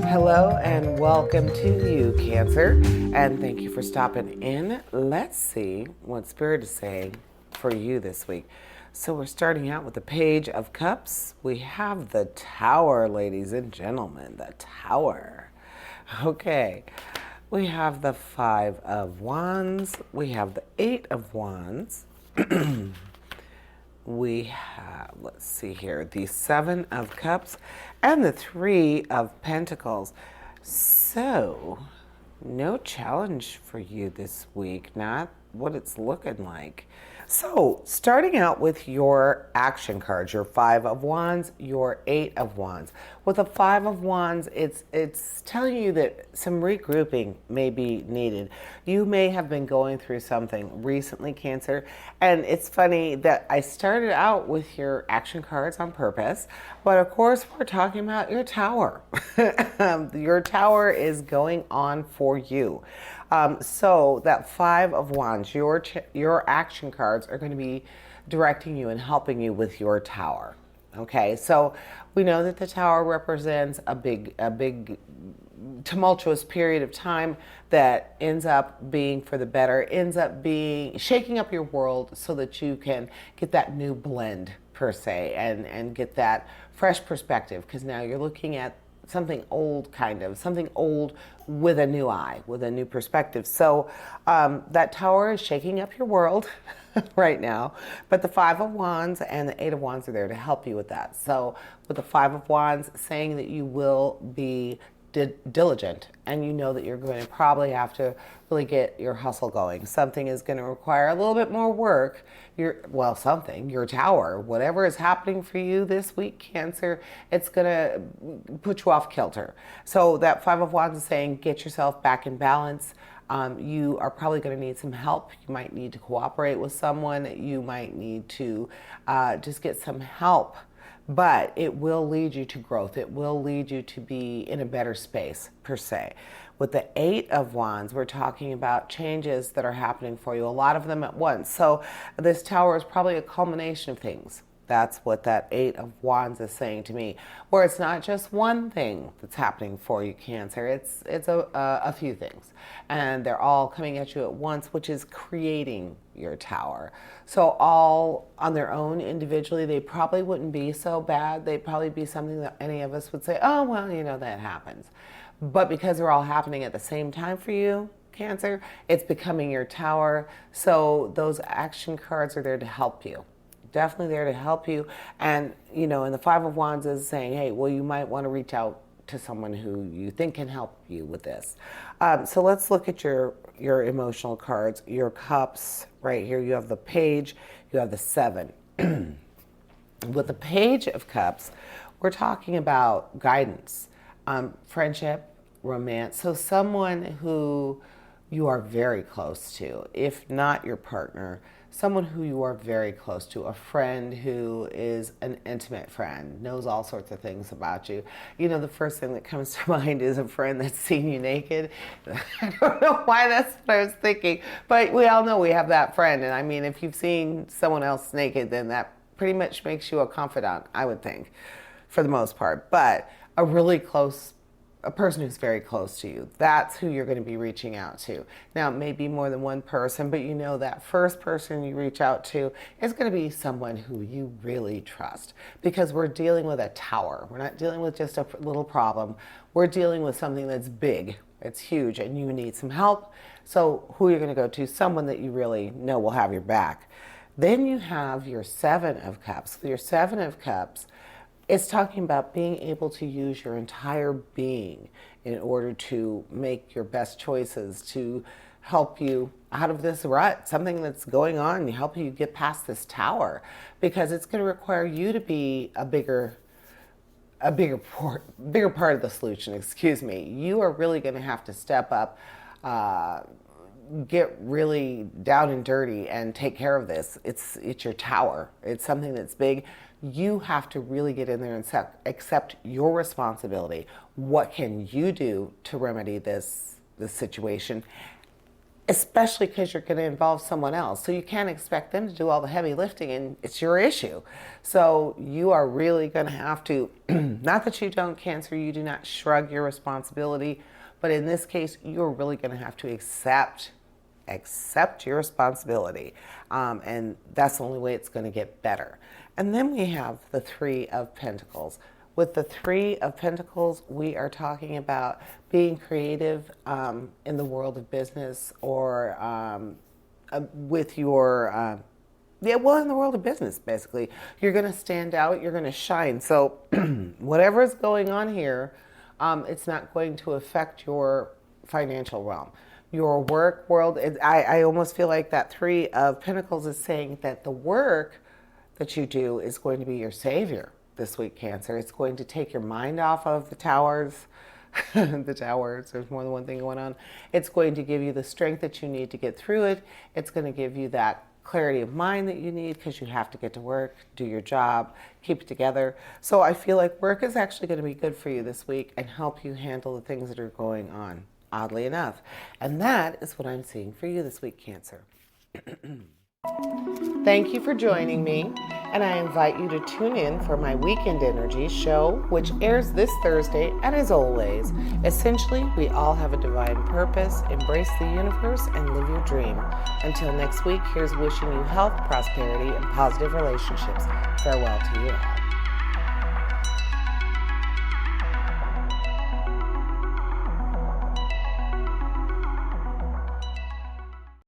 Hello and welcome to you, Cancer, and thank you for stopping in. Let's see what Spirit is saying for you this week. So we're starting out with the Page of Cups. We have the Tower, ladies and gentlemen, the Tower. Okay, we have the Five of Wands. We have the Eight of Wands. We have, let's see here, the Seven of Cups and the Three of Pentacles. So, no challenge for you this week, not what it's looking like. So, starting out with your action cards, your Five of Wands, your Eight of Wands. With the Five of Wands, it's telling you that some regrouping may be needed. You may have been going through something recently, Cancer, and it's funny that I started out with your action cards on purpose, but of course we're talking about your Tower. Your Tower is going on for you. So that Five of Wands, your action cards are going to be directing you and helping you with your Tower. Okay, so we know that the Tower represents a big tumultuous period of time that ends up being for the better, ends up being shaking up your world so that you can get that new blend per se and get that fresh perspective, because now you're looking at something old, something old with a new eye, with a new perspective. So that Tower is shaking up your world right now, but the Five of Wands and the Eight of Wands are there to help you with that. So with the Five of Wands saying that you will be diligent, and you know that you're going to probably have to really get your hustle going. Something is going to require a little bit more work. Your Tower, whatever is happening for you this week, Cancer, it's going to put you off kilter. So that Five of Wands is saying get yourself back in balance. You are probably going to need some help. You might need to cooperate with someone. You might need to just get some help. But it will lead you to growth. It will lead you to be in a better space, per se. With the Eight of Wands, we're talking about changes that are happening for you, a lot of them at once. So this Tower is probably a culmination of things. That's what that Eight of Wands is saying to me, where it's not just one thing that's happening for you, Cancer. It's a few things, and they're all coming at you at once, which is creating your Tower. So all on their own, individually, they probably wouldn't be so bad. They'd probably be something that any of us would say, oh, well, that happens. But because they're all happening at the same time for you, Cancer, it's becoming your Tower. So those action cards are there to help you. Definitely there to help you. And, and the Five of Wands is saying, hey, well, you might want to reach out to someone who you think can help you with this. So let's look at your emotional cards, your cups right here. You have the Page, you have the Seven. With the Page of Cups, we're talking about guidance, friendship, romance. So someone who you are very close to, if not your partner, someone who you are very close to, a friend who is an intimate friend, knows all sorts of things about you. The first thing that comes to mind is a friend that's seen you naked. I don't know why that's what I was thinking, but we all know we have that friend. And I mean, if you've seen someone else naked, then that pretty much makes you a confidant, I would think, for the most part. But a person who's very close to you, that's who you're going to be reaching out to. Now, it may be more than one person, but that first person you reach out to is going to be someone who you really trust, because we're dealing with a Tower. We're not dealing with just a little problem. We're dealing with something that's big, it's huge, and you need some help. So who you're going to go to, someone that you really know will have your back. Then you have your Seven of Cups. Your Seven of Cups, it's talking about being able to use your entire being in order to make your best choices, to help you out of this rut, something that's going on, help you get past this Tower, because it's going to require you to be a bigger part of the solution. You are really going to have to step up, get really down and dirty and take care of this. It's your Tower. It's something that's big. You have to really get in there and accept your responsibility. What can you do to remedy this situation? especially because you're going to involve someone else. So you can't expect them to do all the heavy lifting, and it's your issue. So you are really going to have to, not that you don't, Cancer, you do not shrug your responsibility, but in this case, you're really going to have to accept your responsibility. And that's the only way it's going to get better. And then we have the Three of Pentacles. With the Three of Pentacles, we are talking about being creative in the world of business, or with your, in the world of business, basically. You're going to stand out, you're going to shine. So whatever is going on here, it's not going to affect your financial realm. Your work world, I almost feel like that Three of Pentacles is saying that the work that you do is going to be your savior this week, Cancer. It's going to take your mind off of the towers. The towers, there's more than one thing going on. It's going to give you the strength that you need to get through it. It's going to give you that clarity of mind that you need, because you have to get to work, do your job, keep it together. So I feel like work is actually going to be good for you this week and help you handle the things that are going on, oddly enough. And that is what I'm seeing for you this week, Cancer. Thank you for joining me, and I invite you to tune in for my Weekend Energy show, which airs this Thursday. And as always, essentially, we all have a divine purpose. Embrace the universe and live your dream. Until next week, here's wishing you health, prosperity, and positive relationships. Farewell to you all.